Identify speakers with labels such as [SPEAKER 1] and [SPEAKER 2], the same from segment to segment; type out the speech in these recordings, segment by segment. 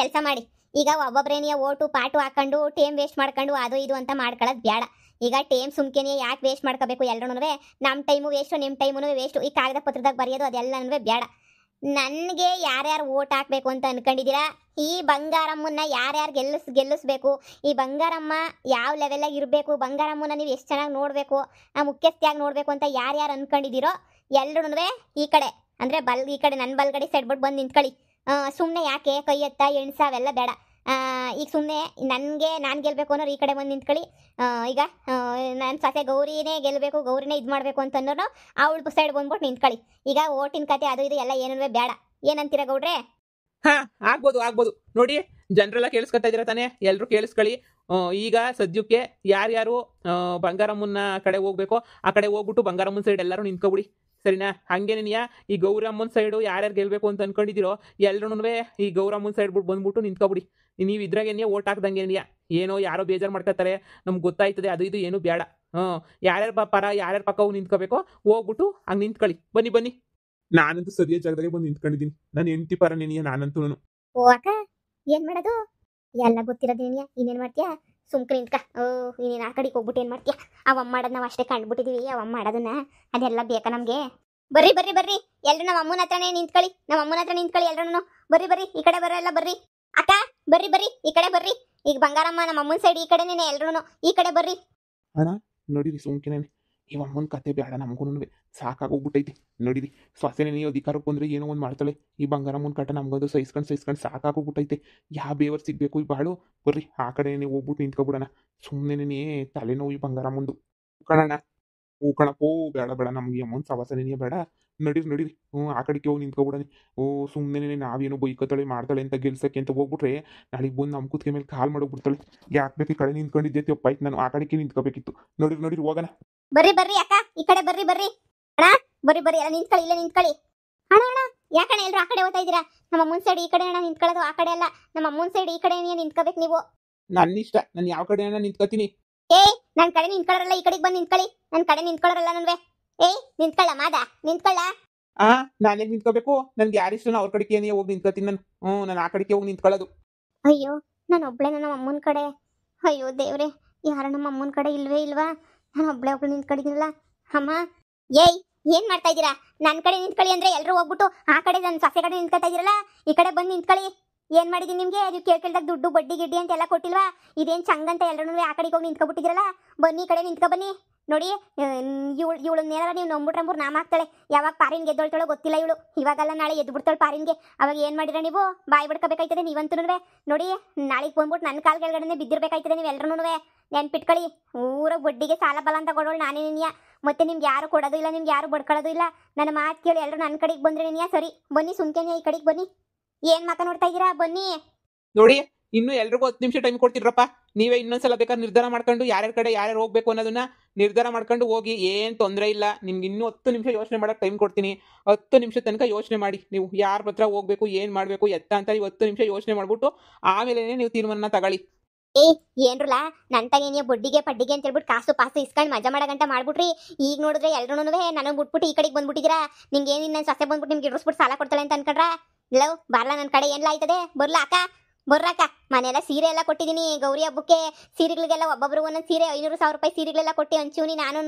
[SPEAKER 1] ಕೆಲಸ ಮಾಡಿ. ಈಗ ಒಬ್ಬೊಬ್ರೇನಿಯ ಓಟು ಪಾಟು ಹಾಕೊಂಡು ಟೇಮ್ ವೇಸ್ಟ್ ಮಾಡ್ಕೊಂಡು ಅದು ಇದು ಅಂತ ಮಾಡ್ಕೊಳ್ಳೋದು ಬೇಡ. ಈಗ ಟೇಮ್ ಸುಮ್ಕೆನೆ ಯಾಕೆ ವೇಸ್ಟ್ ಮಾಡ್ಕೋಬೇಕು? ಎಲ್ಲರೂ ನಮ್ಮ ಟೈಮು ವೇಸ್ಟು, ನಿಮ್ಮ ಟೈಮು ವೇಸ್ಟು. ಈ ಕಾಗದ ಪತ್ರದಾಗ ಬರೆಯೋದು ಅದೆಲ್ಲನೂ ಬೇಡ. ನನಗೆ ಯಾರ್ಯಾರು ಓಟ್ ಹಾಕ್ಬೇಕು ಅಂತ ಅನ್ಕೊಂಡಿದ್ದೀರಾ? ಈ ಬಂಗಾರಮ್ಮನ್ನ ಯಾರ್ಯಾರು ಗೆಲ್ಲಿಸ್ಬೇಕು? ಈ ಬಂಗಾರಮ್ಮ ಯಾವ ಲೆವೆಲಾಗಿ ಇರಬೇಕು? ಬಂಗಾರಮ್ಮನ ನೀವು ಎಷ್ಟು ಚೆನ್ನಾಗಿ ನೋಡಬೇಕು, ಮುಖ್ಯಸ್ಥಿಯಾಗಿ ನೋಡಬೇಕು ಅಂತ ಯಾರ್ಯಾರು ಅನ್ಕೊಂಡಿದ್ದೀರೋ ಎಲ್ಲರೂ ಈ ಕಡೆ ಅಂದರೆ ಈ ಕಡೆ ನನ್ನ ಬಲ್ಗಡೆ ಸೈಡ್ ಬಿಟ್ಟು ಬಂದು ನಿಂತ್ಕೊಳ್ಳಿ. ಸುಮ್ಮನೆ ಯಾಕೆ ಕೈ ಎತ್ತ ಎಣ್ಸ ಅವೆಲ್ಲ ಬೇಡ. ಈಗ ಸುಮ್ಮನೆ ನಾನು ಗೆಲ್ಲಬೇಕು ಅನ್ನೋರು ಈ ಕಡೆ ಬಂದು ನಿಂತ್ಕೊಳ್ಳಿ. ಈಗ ನನ್ನ ಸೊಸೆ ಗೌರಿನೇ ಗೆಲ್ಲಬೇಕು, ಗೌರಿನೇ ಇದು ಮಾಡಬೇಕು ಅಂತ ಅನ್ನೋರು ಅವಳು ಸೈಡ್ ಬಂದ್ಬಿಟ್ಟು ನಿಂತ್ಕೊಳ್ಳಿ. ಈಗ ಓಟಿನ ಕತೆ ಅದು ಇದು ಎಲ್ಲ ಏನೂ ಬೇಡ. ಏನಂತೀರಾ ಗೌಡ್ರೆ?
[SPEAKER 2] ಆಗ್ಬೋದು ನೋಡಿ, ಜನರೆಲ್ಲ ಕೇಳಿಸ್ಕೊತಾ ಇದ್ದೀರಾ ತಾನೇ? ಎಲ್ಲರೂ ಕೇಳಿಸ್ಕೊಳ್ಳಿ. ಈಗ ಸದ್ಯಕ್ಕೆ ಯಾರ್ಯಾರು ಬಂಗಾರಮ್ಮನ ಕಡೆ ಹೋಗ್ಬೇಕೋ ಆ ಕಡೆ ಹೋಗ್ಬಿಟ್ಟು ಬಂಗಾರಮ್ಮನ ಸೈಡ್ ಎಲ್ಲರೂ ನಿಂತ್ಕೊಬಿಡಿ, ಸರಿನಾ? ಹಂಗೇನಿಯಾ ಈ ಗೌರಮ್ಮನ ಸೈಡು ಯಾರ್ಯಾರು ಗೆಲ್ಲಬೇಕು ಅಂತ ಅನ್ಕೊಂಡಿದ್ದೀರೋ ಎಲ್ಲರೂ ಈ ಗೌರಮ್ಮನ ಸೈಡ್ ಬಿಟ್ಟು ಬಂದ್ಬಿಟ್ಟು ನಿಂತ್ಕೊಬಿಡಿ. ನೀವು ಇದ್ರಾಗೇನಿಯಾ ಓಟ್ ಹಾಕ್ದಂಗೇನಿಯಾ ಏನೋ ಯಾರೋ ಬೇಜಾರು ಮಾಡ್ಕೊತಾರೆ, ನಮ್ಗೆ ಗೊತ್ತಾಯ್ತದೆ, ಅದು ಇದು ಏನೂ ಬೇಡ. ಯಾರ್ಯಾರ ಪರ ಯಾರ್ಯಾರ ಪಕ್ಕ ಹೋಗಿ ನಿಂತ್ಕೋಬೇಕೋ ಹೋಗ್ಬಿಟ್ಟು ಹಂಗೆ ನಿಂತ್ಕೊಳ್ಳಿ. ಬನ್ನಿ. ನಾನಂತೂ ಸರಿಯಾದ ಜಾಗದಾಗೆ ಬಂದು ನಿಂತ್ಕೊಂಡಿದ್ದೀನಿ. ನಾನು ಹೆಂಡತಿ ಪರ ನೆನೆಯ ನಾನಂತೂ.
[SPEAKER 1] ಓ ಅಕ್ಕ, ಏನು ಮಾಡೋದು? ಎಲ್ಲ ಗೊತ್ತಿರೋದೇನಿಯಾ, ಇನ್ನೇನು ಮಾಡ್ತೀಯಾ? ಸುಮ್ಕೆ ನಿಂತ್ಕ. ನೀನು ಆ ಕಡೆಗೆ ಹೋಗ್ಬಿಟ್ಟು ಏನು ಮಾಡ್ತೀಯಾ? ಅವಮ್ಮ ಮಾಡೋದು ನಾವು ಅಷ್ಟೇ ಕಂಡುಬಿಟ್ಟಿದ್ದೀವಿ. ಅವಮ್ಮ ಮಾಡೋದನ್ನ ಅದೆಲ್ಲ ಬೇಕಾ ನಮಗೆ? ಬರ್ರಿ ಎಲ್ಲರೂ ನಮ್ಮ ಅಮ್ಮನ ಹತ್ರನೇ ನಿಂತ್ಕೊಳ್ಳಿ. ಎಲ್ಲರೂ ಬರ್ರಿ ಈ ಕಡೆ ಬರೋಲ್ಲ. ಬರ್ರಿ ಅಕ್ಕ, ಬರ್ರಿ ಈ ಕಡೆ ಬರ್ರಿ. ಈಗ ಬಂಗಾರಮ್ಮ ನಮ್ಮ ಅಮ್ಮನ ಸೈಡ್ ಈ ಕಡೆನೇ, ಎಲ್ಲರೂ ಈ ಕಡೆ ಬರ್ರಿ.
[SPEAKER 2] ಅಣ್ಣ ನೋಡಿರಿ, ಸುಮ್ಕಿನೇ ಈ ಅಮ್ಮನ ಕತೆ ಬೇಡ, ನಮಗೂ ಸಾಕಾಗೋಗ್ಬಿಟ್ಟೈತಿ. ನೋಡಿರಿ, ಸೊಸೆನೇ ನೀವು ಅಧಿಕಾರಕ್ಕೆ ಬಂದರೆ ಏನೋ ಒಂದು ಮಾಡ್ತಾಳೆ. ಈ ಬಂಗಾರಮ್ಮನ ಕಟ ನಮ್ಗದು ಸಹಿಸ್ಕೊಂಡು ಸಾಕಾಗೋಗ್ಬಿಟ್ಟೈತೆ. ಯಾವ ಬೇವರ್ ಸಿಗಬೇಕು ಈ ಬಾಳು. ಬರ್ರಿ ಆ ಕಡೆ ನೀವು ಹೋಗ್ಬಿಟ್ಟು ನಿಂತ್ಕೊಬಿಡೋಣ. ಸುಮ್ಮನೆ ತಲೆನೋವು ಈ ಬಂಗಾರಮ್ಮಂದು. ಕಣಣ್ಣ ಕಣಪ್ಪೋ, ಬೇಡ ನಮ್ಗೆ ಅಮ್ಮನ ಸವಾಸನೇ ಬೇಡ. ನಡೀರಿ ಆ ಕಡೆಗೆ ಹೋಗಿ ನಿಂತ್ಕೊಬಿಡೋಣ. ಸುಮ್ಮನೆ ನಾವೇನು ಬೈಕತ್ತಾಳೆ ಮಾಡ್ತಾಳೆ ಅಂತ ಗೆಲ್ಸಕ್ಕೆ ಅಂತ ಹೋಗ್ಬಿಟ್ರೆ ನಾಳೆಗೆ ಬಂದು ನಮ್ಮ ಕುತ್ತಿಗೆ ಮೇಲೆ ಕಾಲ್ ಮಾಡೋಗ್ಬಿಡ್ತಾಳೆ. ಯಾಕೆ ಬೇಕು ಈ ಕಡೆ ನಿಂತ್ಕೊಂಡಿದ್ದೆ ತಪ್ಪಾಯ್ತು, ನಾನು ಆ ಕಡೆಗೆ ನಿಂತ್ಕೋಬೇಕಿತ್ತು. ನಡೀರಿ ಹೋಗೋಣ.
[SPEAKER 1] ಬರ್ರಿ ಅಕ್ಕ, ಈ ಕಡೆ ಬರ್ರಿ ಅಣ್ಣ. ಬರ್ರಿ ಎಲ್ಲ ನಿಂತ್ಕೊಳ್ಳಿ, ಇಲ್ಲೇ ನಿಂತ್ಕೊಳ್ಳಿ. ಅಣ್ಣ ಯಾಕಣ್ಣ ಎಲ್ಲರೂ ಆ ಕಡೆ ಹೋಗ್ತಾ ಇದ್ದೀರಾ? ನಮ್ಮ ಅಮ್ಮನ ಸೈಡ್ ಈ ಕಡೆ ಅಣ್ಣ ನಿಂತ್ಕೊಳ್ಳೋದು, ಆ ಕಡೆ ಅಲ್ಲ. ನಮ್ಮ ಅಮ್ಮನ ಸೈಡ್ ಈ ಕಡೆ ನಿಂತ್ಕೋಬೇಕು ನೀವು.
[SPEAKER 2] ನನ್ನ ಇಷ್ಟ, ನಾನು ಯಾವ ಕಡೆ ಅಣ್ಣ ನಿಂತ್ಕೋತೀನಿ.
[SPEAKER 1] ನನ್ನ ಕಡೆ ನಿಂತ್ಕೊಳ್ಳರಲ್ಲ, ಈ ಕಡೆಗೆ ಬಂದು ನಿಂತ್ಕೊಳ್ಳಿ. ನನ್ನ ಕಡೆ ನಿಂತ್ಕೊಳ್ಳರಲ್ಲ ನನ್ವೆ. ನಿಂತ್ಕೊಳ್ಳ ಮಾದ, ನಿಂತ್ಕೊಳ್ಳ.
[SPEAKER 2] ನಾನೇ ನಿಂತ್ಕೋಬೇಕು? ನನ್ಗೆ ಯಾರಿಷ್ಟ ಅವ್ರ ಕಡೆಗೆ ಹೋಗಿ ನಿಂತ್ಕೋತೀನಿ ನಾನು. ನಾನು ಆ ಕಡೆಗೆ ಹೋಗಿ ನಿಂತ್ಕೊಳ್ಳೋದು.
[SPEAKER 1] ಅಯ್ಯೋ, ನಾನು ಒಬ್ಳೆ ನಮ್ಮ ಅಮ್ಮನ ಕಡೆ. ಅಯ್ಯೋ ದೇವ್ರೆ, ಯಾರು ನಮ್ಮ ಅಮ್ಮನ ಕಡೆ ಇಲ್ವಾ? ನಾನು ಒಬ್ಳೆ ನಿಂತ್ಕೊಂಡಿದ್ದೀನಲ್ಲ. ಅಮ್ಮ ಏನ್ ಮಾಡ್ತಾ ಇದ್ದೀರಾ? ನನ್ನ ಕಡೆ ನಿಂತ್ಕೊಳ್ಳಿ ಅಂದ್ರೆ ಎಲ್ಲರೂ ಹೋಗ್ಬಿಟ್ಟು ಆ ಕಡೆ ನನ್ನ ಸೊಸೆ ಕಡೆ ನಿಂತ್ಕೊತಾ ಇದ್ದೀರಲ್ಲ. ಈ ಕಡೆ ಬಂದು ನಿಂತ್ಕೊಳ್ಳಿ. ಏನ್ ಮಾಡಿದೀನಿ ನಿಮ್ಗೆ? ನೀವು ಕೇಳ್ದಾಗ ದುಡ್ಡು ಬಡ್ಡಿ ಗಿಡ್ಡಿ ಅಂತ ಎಲ್ಲ ಕೊಟ್ಟಿಲ್ವಾ? ಇದೇನ್ ಚಂಗಂತ ಎಲ್ಲರೂ ಆ ಕಡೆಗೆ ಹೋಗಿ ನಿಂತ್ಕೊಬಿಟ್ಟಿದ್ದೀರಲ್ಲ. ಬನ್ನಿ ಈ ಕಡೆ ನಿಂತ್ಕೊ ಬನ್ನಿ. ನೋಡಿ, ಇವಳನ್ನೇನಾರ ನೀವು ನಂಬಿಟ್ರಂಬೂರು ನಾಮ ಹಾಕ್ತಾಳೆ. ಯಾವಾಗ ಪಾರಿನ್ ಗೆದ್ದೊಳ್ತಾಳೋ ಗೊತ್ತಿಲ್ಲ ಇವಳು. ಇವಾಗಲ್ಲ ನಾಳೆ ಎದ್ದು ಬಿಡ್ತಾಳೆ ಪಾರಿನ್ಗೆ. ಅವಾಗ ಏನು ಮಾಡಿರ ನೀವು? ಬಾಯಿ ಬಿಡ್ಕೋಬೇಕಾಯ್ತದೆ ನೀವಂತೂ. ನೋಡಿ, ನಾಳೆಗೆ ಬಂದ್ಬಿಟ್ಟು ನನ್ನ ಕಾಲ್ ಕೆಳಗಡೆ ಬಿದ್ದಿರ್ಬೇಕಾಯ್ತದೆ ನೀವು ಎಲ್ಲರೂ. ನೆನ್ಪಿಟ್ಕೊಳ್ಳಿ, ಊರ ಬಡ್ಡಿಗೆ ಸಾಲ ಬಲ ಅಂತ ಕೊಡೋಳು ನಾನೇ ನಿನ್ಯ. ಮತ್ತೆ ನಿಮ್ಗೆ ಯಾರು ಕೊಡೋದು ಇಲ್ಲ, ನಿಮ್ಗೆ ಯಾರು ಬಡ್ಕೊಳ್ಳೋದು ಇಲ್ಲ. ನನ್ನ ಮಾತು ಕೇಳಿ ಎಲ್ಲರೂ ನನ್ನ ಕಡೆಗೆ ಬಂದ್ರೆ ನಿನ್ಯ ಸರಿ. ಬನ್ನಿ ಸುಮ್ಕೆನೆ ಈ ಕಡೆಗೆ ಬನ್ನಿ. ಏನ್ ಮಾತನಾಡ್ತಾ ಇದ್ದೀರಾ? ಬನ್ನಿ.
[SPEAKER 2] ನೋಡಿ, ಇನ್ನು ಎಲ್ರಿಗೂ 10 ನಿಮಿಷ ಟೈಮ್ ಕೊಡ್ತಿದ್ರಪ್ಪ. ನೀವೇ ಇನ್ನೊಂದ್ಸಲ ಬೇಕಾದ್ರೆ ನಿರ್ಧಾರ ಮಾಡ್ಕೊಂಡು ಯಾರ್ಯಾರ ಕಡೆ ಯಾರ್ಯಾರು ಹೋಗ್ಬೇಕು ಅನ್ನೋದನ್ನ ನಿರ್ಧಾರ ಮಾಡ್ಕೊಂಡು ಹೋಗಿ. ಏನು ತೊಂದರೆ ಇಲ್ಲ. ನಿಮ್ಗೆ ಇನ್ನೂ 10 ನಿಮಿಷ ಯೋಚನೆ ಮಾಡೋಕೆ ಟೈಮ್ ಕೊಡ್ತೀನಿ. 10 ನಿಮಿಷ ತನಕ ಯೋಚನೆ ಮಾಡಿ. ನೀವು ಯಾರ ಹತ್ರ ಹೋಗ್ಬೇಕು, ಏನು ಮಾಡಬೇಕು, ಎತ್ತ ಅಂತ 10 ನಿಮಿಷ ಯೋಚನೆ ಮಾಡ್ಬಿಟ್ಟು ಆಮೇಲೆ ನೀವು ತೀರ್ಮಾನ ತಗೊಳ್ಳಿ.
[SPEAKER 1] ಏನ್ರಲ್ಲ ನನ್ನ ತಗೇನಿಯ ಬಡ್ಡಿಗೆ ಪಡ್ಡಿಗೆ ಅಂತ ಹೇಳ್ಬಿಟ್ಟು ಕಾಸು ಪಾಸು ಇಸ್ಕೊಂಡು ಮಜಾ ಮಾಡಗಂಟ ಮಾಡ್ಬಿಟ್ರಿ. ಈಗ ನೋಡಿದ್ರೆ ಎಲ್ಲರೂ ನನಗೆ ಬಿಟ್ಬಿಟ್ಟು ಈ ಕಡೆಗೆ ಬಂದ್ಬಿಟ್ಟಿದ್ದೀರಾ. ನಿಮ್ಗೆ ಏನಿಲ್ಲ, ನನ್ನ ಸೊಸೆ ಬಂದ್ಬಿಟ್ಟು ನಿಮ್ಗೆ ಇಡ್ಸ್ಬಿಟ್ಟು ಸಾಲ ಕೊಡ್ತಾಳೆ ಅಂತ ಅನ್ಕೊಂಡ್ರ? ಇಲ್ಲ ಬರ್ಲಾ, ನನ್ನ ಕಡೆ ಏನ್ಲ ಆಯ್ತದೆ. ಬರ್ಲಾ ಅಕ್ಕ, ಬರ್ರಕ್ಕ. ಮನೆಯೆಲ್ಲ ಸೀರೆ ಎಲ್ಲ ಕೊಟ್ಟಿದ್ದೀನಿ ಗೌರಿ ಹಬ್ಬಕ್ಕೆ. ಸೀರೆಗಳಿಗೆಲ್ಲ ಒಬ್ಬೊಬ್ರು ಒಂದೊಂದು ಸೀರೆ 500,000 ರೂಪಾಯಿ ಸೀರೆಗಳೆಲ್ಲ ಕೊಟ್ಟು ಹಂಚೂನಿ ನಾನು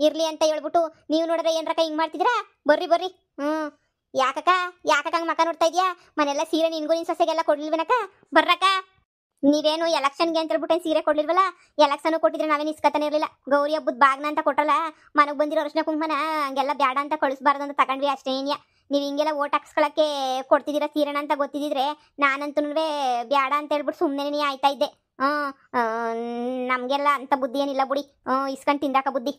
[SPEAKER 1] ಇರ್ಲಿ ಅಂತ ಹೇಳ್ಬಿಟ್ಟು. ನೀವು ನೋಡ್ರೆ ಏನ್ರಕ್ಕ ಹಿಂಗೆ ಮಾಡ್ತಿದ್ದೀರಾ? ಬರ್ರಿ. ಯಾಕಕ್ಕ ಹಂಗೆ ಮಕ್ಕ ನೋಡ್ತಾ ಇದೆಯಾ? ಮನೆಯೆಲ್ಲ ಸೀರೆ ನಿನ್ಗೂ ನಿನ್ನ ಸೊಸೆಗೆಲ್ಲ ಕೊಡ್ಲಿಲ್ವನಕ್ಕ? ಬರ್ರಕ್ಕ. ನೀವೇನು ಎಲೆಕ್ಷನ್ಗೆ ಅಂತ ಹೇಳ್ಬಿಟ್ಟು ಸೀರೆ ಕೊಡ್ಲಿಲ್ವಲ್ಲ? ಎಲೆಕ್ಷನ್ ಕೊಟ್ಟಿದ್ರೆ ನಾವೇನು ಇಸ್ಕತಾನೆ ಇರಲಿಲ್ಲ. ಗೌರಿ ಹಬ್ಬದ ಬಾಗ್ನ ಅಂತ ಕೊಟ್ಟಲ್ಲ, ಮನೆಗೆ ಬಂದಿರೋ ಅರ್ಶಿನ ಕುಂಕುಮನ ಹಂಗೆಲ್ಲ ಬೇಡ ಅಂತ ಕಳಿಸ್ಬಾರ್ದು ಅಂತ ತಗೊಂಡ್ವಿ ಅಷ್ಟೇ. ನೀವು ಹಿಂಗೆಲ್ಲ ಓಟ್ ಹಾಕ್ಸ್ಕೊಳಕ್ಕೆ ಕೊಡ್ತಿದ್ದೀರಾ ಸೀರೆನ ಅಂತ ಗೊತ್ತಿದ್ದಿದ್ರೆ ನಾನಂತೂ ಬೇಡ ಅಂತ ಹೇಳ್ಬಿಟ್ಟು ಸುಮ್ಮನೆ ಆಯ್ತಾ ಇದ್ದೆ. ನಮಗೆಲ್ಲ ಅಂತ ಬುದ್ಧಿ ಏನಿಲ್ಲ ಬಿಡಿ. ಇಸ್ಕೊಂಡು ತಿಂದಾಕ ಬುದ್ಧಿ.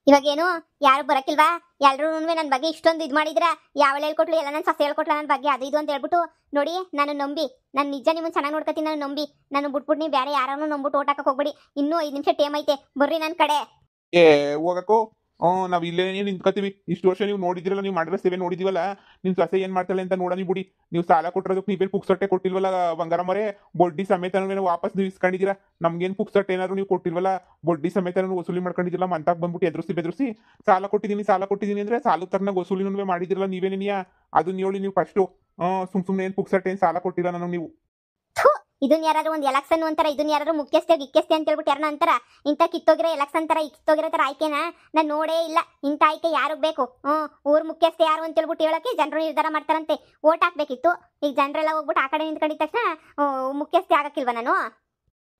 [SPEAKER 1] ಇವಾಗೇನು ಯಾರು ಬರಕಿಲ್ವಾ? ಎಲ್ಲರೂ ನನ್ನ ಬಗ್ಗೆ ಇಷ್ಟೊಂದು ಇದು ಮಾಡಿದ್ರ? ಯಾವಳು ಹೇಳ್ಕೊಟ್ಲು? ಎಲ್ಲ ನನ್ನ ಸೊಸೆ ಹೇಳ್ಕೊಟ್ಲ ನನ್ನ ಬಗ್ಗೆ ಅದು ಇದು ಅಂತ ಹೇಳ್ಬಿಟ್ಟು. ನೋಡಿ, ನಾನು ನಂಬಿ, ನಾನು ನಿಜ ನಿಮ್ಮನ್ನು ಚೆನ್ನಾಗಿ ನೋಡ್ಕೊತೀನಿ. ನಾನು ನಂಬಿ, ನಾನು ಬಿಟ್ಬಿಟ್ಟು ನೀವು ಬೇರೆ ಯಾರನ್ನು ನಂಬಿಟ್ಟು ಓಟ್ ಹಾಕಕ್ಕೆ ಹೋಗ್ಬೇಡಿ. ಇನ್ನೂ 5 ನಿಮಿಷ ಟೈಮ್ ಐತೆ. ಬರ್ರಿ ನನ್ನ ಕಡೆ.
[SPEAKER 2] ಹೋಗಕ್ಕೋ. ನಾವು ಇಲ್ಲೇ ನಿಂತ್ಕೋತೀವಿ. ಇಷ್ಟು ವರ್ಷ ನೀವು ನೋಡಿದಿರಲ್ಲ, ನೀವು ಮಾಡಿರೋ ಸೇವೆ ನೋಡಿದಿವಲ್ಲ. ನಿಮ್ಮ ಸೊಸೆ ಏನು ಮಾಡ್ತಾಳೆ ಅಂತ ನೋಡೋಣ ಬಿಡಿ. ನೀವು ಸಾಲ ಕೊಟ್ಟಿರೋದಕ್ಕೆ ನೀವೇನು ಪುಕ್ಸಟ್ಟೆ ಕೊಟ್ಟಿಲ್ವಲ್ಲ ಬಂಗಾರಮ್ಮರೇ? ಬಡ್ಡಿ ಸಮೇತ ವಾಪಸ್ ನೀವು ಇಸ್ಕೊಂಡಿದ್ದೀರಾ. ನಮ್ಗೇನು ಪುಕ್ಸಟ್ಟೆ ಏನಾದ್ರು ನೀವು ಕೊಟ್ಟಿಲ್ವಲ್ಲ, ಬಡ್ಡಿ ಸಮೇತ ವಸೂಲಿ ಮಾಡ್ಕೊಂಡಿದ್ದಿಲ್ಲ. ಮಂತಾಗ ಬಂದ್ಬಿಟ್ಟು ಎದುರಿಸಿ ಸಾಲ ಕೊಟ್ಟಿದ್ದೀನಿ ಅಂದ್ರೆ ಸಾಲ ತರನಾಗ ವಸೂಲಿನೂ ಮಾಡಿದಿರಲ್ಲ ನೀವೇನೇನಿಯಾ? ಅದು ನೀವು ಫಸ್ಟು ಸುಮ್ಮನೆ ಏನು ಪುಕ್ಸಟ್ಟೆ ಏನು ಸಾಲ ಕೊಟ್ಟಿಲ್ಲ ನನಗೆ ನೀವು.
[SPEAKER 1] ಇದನ್ನ ಯಾರು ಒಂದು ಎಲೆಕ್ಷನ್ ಅಂತಾರ, ಇದನ್ನ ಯಾರು ಮುಖ್ಯಸ್ಥೆ ಗಿಕ್ಕೆಸ್ತೆ ಅಂತ ಹೇಳ್ಬಿಟ್ಟು ಯಾರನ್ನ ಅಂತಾರ. ಇಂಥ ಕಿತ್ತೋಗಿರೋ ಎಲೆಕ್ಷನ್ ತರ ಈ ಕಿತ್ತೋಗಿರೋ ತರ ಆಯ್ಕೆನ ನಾನು ನೋಡೇ ಇಲ್ಲ. ಇಂಥ ಆಯ್ಕೆ ಯಾರಿಗೆ ಬೇಕು? ಊರ್ ಮುಖ್ಯಸ್ಥೆ ಯಾರು ಅಂತ ಹೇಳ್ಬಿಟ್ಟು ಹೇಳಕ್ಕೆ ಜನರು ನಿರ್ಧಾರ ಮಾಡ್ತಾರಂತೆ. ಓಟ್ ಹಾಕ್ಬೇಕಿತ್ತು. ಈಗ ಜನರೆಲ್ಲ ಹೋಗ್ಬಿಟ್ಟು ಆ ಕಡೆ ನಿಂತ್ಕೊಂಡಿದ ತಕ್ಷಣ ಮುಖ್ಯಸ್ಥೆ ಆಗಕ್ಕಿಲ್ವಾ ನಾನು?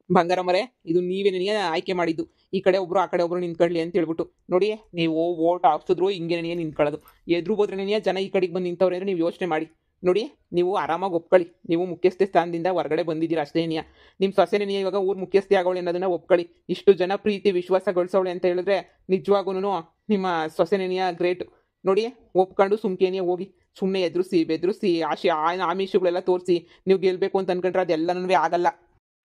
[SPEAKER 2] ಬಂಗಾರಮ್ಮರೇ, ಇದು ನೀವೇ ನನಗೆ ಆಯ್ಕೆ ಮಾಡಿದ್ದು. ಈ ಕಡೆ ಒಬ್ರು ಆ ಕಡೆ ಒಬ್ರು ನಿಂತ್ಕೊಳ್ಳಿ ಅಂತ ಹೇಳ್ಬಿಟ್ಟು. ನೋಡಿ, ನೀವು ಓಟ್ ಹಾಕ್ಸಿದ್ರು ಹಿಂಗೆ ನನಗೆ ನಿಂತ್ಕೊಳ್ಳೋದು. ಎದುರು ಹೋದ್ರೆ ನನಗೆ ಜನ ಈ ಕಡೆಗೆ ಬಂದು ನಿಂತವ್ರೆ ಅಂದರೆ ನೀವು ಯೋಚನೆ ಮಾಡಿ. ನೋಡಿ, ನೀವು ಆರಾಮಾಗಿ ಒಪ್ಕೊಳ್ಳಿ. ನೀವು ಮುಖ್ಯಸ್ಥೆ ಸ್ಥಾನದಿಂದ ಹೊರಗಡೆ ಬಂದಿದ್ದೀರಾ ಅಷ್ಟೇನಿಯ. ನಿಮ್ಮ ಸೊಸೆನೇ ಇವಾಗ ಊರು ಮುಖ್ಯಸ್ಥೆ ಆಗೋಳೆ ಅನ್ನೋದನ್ನ ಒಪ್ಕೊಳ್ಳಿ. ಇಷ್ಟು ಜನ ಪ್ರೀತಿ ವಿಶ್ವಾಸ ಗಳಿಸೋಳೆ ಅಂತ ಹೇಳಿದ್ರೆ ನಿಜವಾಗೂ ನಿಮ್ಮ ಸೊಸೆನೇನಿಯ ಗ್ರೇಟ್. ನೋಡಿ, ಒಪ್ಕೊಂಡು ಸುಮ್ಕೇನಿಯ ಹೋಗಿ. ಸುಮ್ಮನೆ ಎದುರಿಸಿ ಬೆದರಿಸಿ ಆಮಿಷಗಳೆಲ್ಲ ತೋರಿಸಿ ನೀವು ಗೆಲ್ಬೇಕು ಅಂತ ಅನ್ಕೊಂಡ್ರೆ ಅದೆಲ್ಲನೂ ಆಗಲ್ಲ.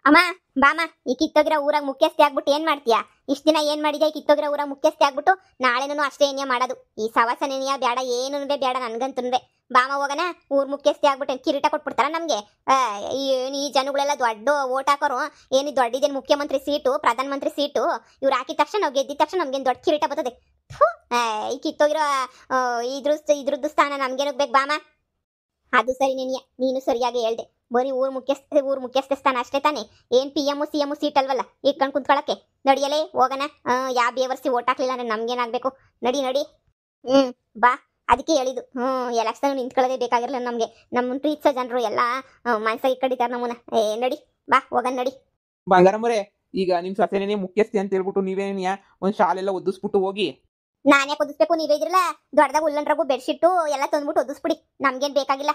[SPEAKER 1] ಅಮ್ಮ ಬಾಮ, ಈ ಕಿತ್ತೋಗಿರೋ ಊರಾಗ ಮುಖ್ಯಸ್ಥೆ ಆಗ್ಬಿಟ್ಟು ಏನ್ ಮಾಡ್ತೀಯಾ? ಇಷ್ಟ ದಿನ ಏನ್ ಮಾಡಿದೆ? ಈ ಕಿತ್ತೋಗಿರೋ ಊರಾಗ ಮುಖ್ಯಸ್ಥೆ ಆಗ್ಬಿಟ್ಟು ನಾಳೆನೂ ಅಷ್ಟೇ ಏನಿಯ ಮಾಡೋದು. ಈ ಸವಾಸನೇನಿಯ ಬೇಡ, ಏನೂ ಬೇಡ ನನ್ಗಂತುನ್ವೆ. ಬಾಮ ಹೋಗನ, ಊರ್ ಮುಖ್ಯಸ್ಥೆ ಆಗ್ಬಿಟ್ಟು ಕಿರೀಟ ಕೊಟ್ಬಿಡ್ತಾರ ನಮ್ಗೆ? ಈ ಜನಗಳೆಲ್ಲ ದೊಡ್ಡ ಓಟ್ ಹಾಕೋರು. ಏನು ದೊಡ್ಡದೇನು ಮುಖ್ಯಮಂತ್ರಿ ಸೀಟು, ಪ್ರಧಾನ ಮಂತ್ರಿ ಸೀಟು ಇವ್ರು ಹಾಕಿದ ತಕ್ಷಣ ನಾವು ಗೆದ್ದಿದ ತಕ್ಷಣ ನಮ್ಗೇನು ದೊಡ್ಡ ಕಿರೀಟ ಬರ್ತದೆ? ಈ ಕಿತ್ತೋಗಿರೋ ಇದ್ರದ್ದು ಸ್ಥಾನ ನಮ್ಗೇನಕ್ ಬೇಕು ಬಾಮ? ಅದು ಸರಿ ನೀನು ಸರಿಯಾಗಿ ಹೇಳ್ದೆ. ಬರೀ ಊರ್ ಮುಖ್ಯಸ್ಥೆ ಸ್ಥಾನ ಅಷ್ಟೇ ತಾನೆ? ಏನ್ PM CM ಸೀಟ್ ಅಲ್ವಲ್ಲ ಇಟ್ಕೊಂಡು ಕುಂತ್ಕೊಳಕ್ಕೆ? ನಡಿಯಲೇ ಹೋಗನ. ಯಾವ ಬೇವರ್ಸಿ ಓಟ್ ಹಾಕ್ಲಿಲ್ಲ ಅಂದ್ರೆ ನಮ್ಗೇನಾಗ್ಬೇಕು? ನಡಿ. ಬಾ, ಅದಕ್ಕೆ ಹೇಳಿದ್ದು. ಎಲೆಕ್ಷನ್ ನಿಂತ್ಕೊಳ್ಳೋದೇ ಬೇಕಾಗಿರಲಿಲ್ಲ ನಮ್ಗೆ. ನಮ್ಮ ಪ್ರೀತಿಸೋ ಜನರು ಎಲ್ಲ ಮನ್ಸಾಗಿ ಕಡಿತಾರ ನಮ್ಮನ್ನ. ನಡಿ ಬಾ, ಹೋಗನ್ ನಡಿ.
[SPEAKER 2] ಬಂಗಾರಮ್ಮರೇ, ಈಗ ನಿಮ್ಮ ಸೊಸೆನೇ ಮುಖ್ಯಸ್ಥೆ ಅಂತ ಹೇಳ್ಬಿಟ್ಟು ನೀವೇನಿಯ ಒಂದು ಶಾಲೆಲ್ಲ ಒದಿಸ್ಬಿಟ್ಟು ಹೋಗಿ.
[SPEAKER 1] ನಾನೇ ಒದಿಸ್ಬೇಕು? ನೀವೇ ಇದ್ರಲ್ಲ ದೊಡ್ಡದಾಗ ಉಲ್ಲನ್ರಾಗು ಬೆಡ್ಶೀಟು ಎಲ್ಲ ತಂದ್ಬಿಟ್ಟು ಒದಿಸ್ಬಿಡಿ. ನಮ್ಗೇನ್ ಬೇಕಾಗಿಲ್ಲ.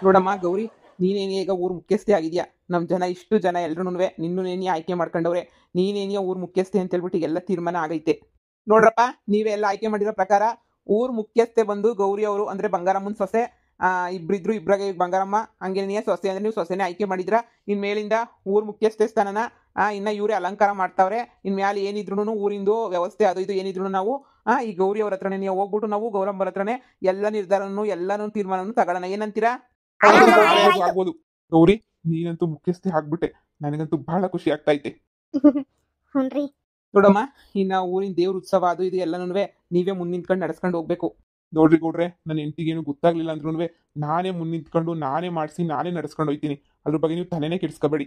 [SPEAKER 2] ನೋಡಮ್ಮ ಗೌರಿ, ನೀನೇನೇ ಈಗ ಊರು ಮುಖ್ಯಸ್ಥೆ ಆಗಿದ್ಯಾ. ನಮ್ಮ ಜನ ಇಷ್ಟು ಜನ ಎಲ್ರೂ ನಿನ್ನೇನೇ ಆಯ್ಕೆ ಮಾಡ್ಕೊಂಡವ್ರೆ. ನೀನೇನಿಯ ಊರು ಮುಖ್ಯಸ್ಥೆ ಅಂತ ಹೇಳ್ಬಿಟ್ಟು ಎಲ್ಲ ತೀರ್ಮಾನ ಆಗೈತೆ. ನೋಡ್ರಪ್ಪ, ನೀವೇ ಎಲ್ಲ ಆಯ್ಕೆ ಮಾಡಿರೋ ಪ್ರಕಾರ ಊರು ಮುಖ್ಯಸ್ಥೆ ಬಂದು ಗೌರಿ ಅವರು ಅಂದ್ರೆ ಬಂಗಾರಮ್ಮನ ಸೊಸೆ. ಇಬ್ರಿದ್ರು, ಇಬ್ರಾಗೆ ಬಂಗಾರಮ್ಮ. ಹಂಗೇನೇ ಸೊಸೆ ಅಂದ್ರೆ ನೀವು ಸೊಸೆನೇ ಆಯ್ಕೆ ಮಾಡಿದ್ರ. ಇನ್ ಮೇಲಿಂದ ಊರು ಮುಖ್ಯಸ್ಥೆ ಸ್ಥಾನನ ಇನ್ನ ಇವರೇ ಅಲಂಕಾರ ಮಾಡ್ತಾವ್ರೆ. ಇನ್ ಮ್ಯಾಲೆ ಏನಿದ್ರು ಊರಿಂದು ವ್ಯವಸ್ಥೆ ಅದು ಇದು ಏನಿದ್ರು ನಾವು ಈ ಗೌರಿ ಅವ್ರ ಹತ್ರನೇ ನೀವು ಹೋಗ್ಬಿಟ್ಟು ನಾವು ಗೌರಮ್ಮರ ಹತ್ರನೇ ಎಲ್ಲ ನಿರ್ಧಾರನು ಎಲ್ಲಾನು ತೀರ್ಮಾನನು ತಗೊಳ್ಳೋಣ. ಏನಂತೀರಾ? ಆಗ್ಬೋದು. ಗೌರಿ, ನೀನಂತೂ ಮುಖ್ಯಸ್ಥೆ ಆಗ್ಬಿಟ್ಟೆ. ನನಗಂತೂ ಬಹಳ ಖುಷಿ ಆಗ್ತಾ ಐತೆ.
[SPEAKER 1] ಹುನ್ರಿ.
[SPEAKER 2] ನೋಡಮ್ಮ, ಇನ್ನ ಊರಿನ ದೇವ್ರ ಉತ್ಸವ ಅದು ಇದು ಎಲ್ಲನೂ ನೀವೇ ಮುನ್ನಿಂತ್ಕೊಂಡು ನಡೆಸ್ಕೊಂಡು ಹೋಗ್ಬೇಕು. ನೋಡ್ರಿ ಗೌಡ್ರೆ, ನನ್ನ ಹೆಂಡತಿಗೇನು ಗೊತ್ತಾಗ್ಲಿಲ್ಲ ಅಂದ್ರೂ ನಾನೇ ಮುನ್ನಿಂತ್ಕೊಂಡು ನಾನೇ ಮಾಡಿಸಿ ನಾನೇ ನಡೆಸ್ಕೊಂಡು ಹೋಗ್ತೀನಿ. ಅದ್ರ ಬಗ್ಗೆ ನೀವು ತಲೆನೇ ಕೆಡಿಸ್ಕೋಬೇಡಿ.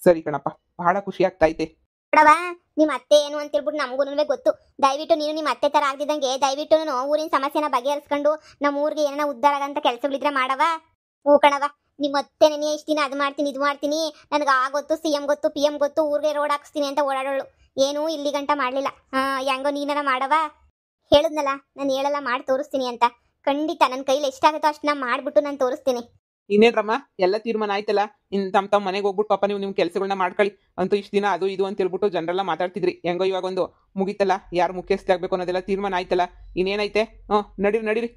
[SPEAKER 2] ಸರಿ ಕಣಪ್ಪ, ಬಹಳ ಖುಷಿ ಆಗ್ತಾ ಐತೆ.
[SPEAKER 1] ನೋಡವಾ, ನಿಮ್ಮ ಅತ್ತೆ ಏನು ಅಂತ ಹೇಳ್ಬಿಟ್ಟು ನಮಗೂ ಗೊತ್ತು. ದಯವಿಟ್ಟು ನೀನು ನಿಮ್ಮ ಅತ್ತೆ ತರ ಆಗದಿದ್ದಂಗೆ ದಯವಿಟ್ಟು ಊರಿನ ಸಮಸ್ಯೆನ ಬಗೆಹರಿಸ್ಕೊಂಡು ನಮ್ಮ ಊರಿಗೆ ಏನಾರ ಉದ್ಧಾರ ಆಗಂತ ಕೆಲಸಗಳಿದ್ರೆ ಮಾಡವ. ಹೂ ಕಣವ, ನಿಮ್ಮ ಅತ್ತೆ ನೆನೆ ಇಷ್ಟು ದಿನ ಅದು ಮಾಡ್ತೀನಿ ಇದು ಮಾಡ್ತೀನಿ, ನನಗೆ ಗೊತ್ತು, CM ಗೊತ್ತು, PM ಗೊತ್ತು, ಊರಿಗೆ ರೋಡ್ ಹಾಕ್ಸ್ತೀನಿ ಅಂತ ಓಡಾಡೋಳು. ಏನೂ ಇಲ್ಲಿ ಗಂಟ ಮಾಡಲಿಲ್ಲ. ಹೆಂಗೋ ನೀನಾರ ಮಾಡವ. ಹೇಳಿದ್ನಲ್ಲ, ನಾನು ಹೇಳಲ್ಲ, ಮಾಡಿ ತೋರಿಸ್ತೀನಿ ಅಂತ. ಖಂಡಿತ ನನ್ನ ಕೈಲಿ ಎಷ್ಟಾಗುತ್ತೋ ಅಷ್ಟು ನಾ ಮಾಡಿಬಿಟ್ಟು ನಾನು ತೋರಿಸ್ತೀನಿ.
[SPEAKER 2] ಇನ್ನೇನ್ರಮ್ಮ, ಎಲ್ಲ ತೀರ್ಮಾನ ಆಯ್ತಲ್ಲ. ತಮ್ಮ ಮನೆಗೆ ಹೋಗ್ಬಿಟ್ಟು ಪಾಪ ನೀವು ನಿಮ್ಮ ಕೆಲಸಗಳನ್ನ ಮಾಡ್ಕೊಳ್ಳಿ. ಅಂತೂ ಇಷ್ಟು ದಿನ ಅದು ಇದು ಅಂತ ಹೇಳ್ಬಿಟ್ಟು ಜನರೆಲ್ಲ ಮಾತಾಡ್ತಿದ್ರಿ. ಹೆಂಗೋ ಇವಾಗ ಒಂದು ಮುಗಿತಲ್ಲ, ಯಾರು ಮುಖ್ಯಸ್ಥೆ ಆಗ್ಬೇಕು ಅನ್ನೋದೆಲ್ಲ ತೀರ್ಮಾನ ಆಯ್ತಲ್ಲ. ಇನ್ನೇನೈತೆ? ನಡೀರಿ.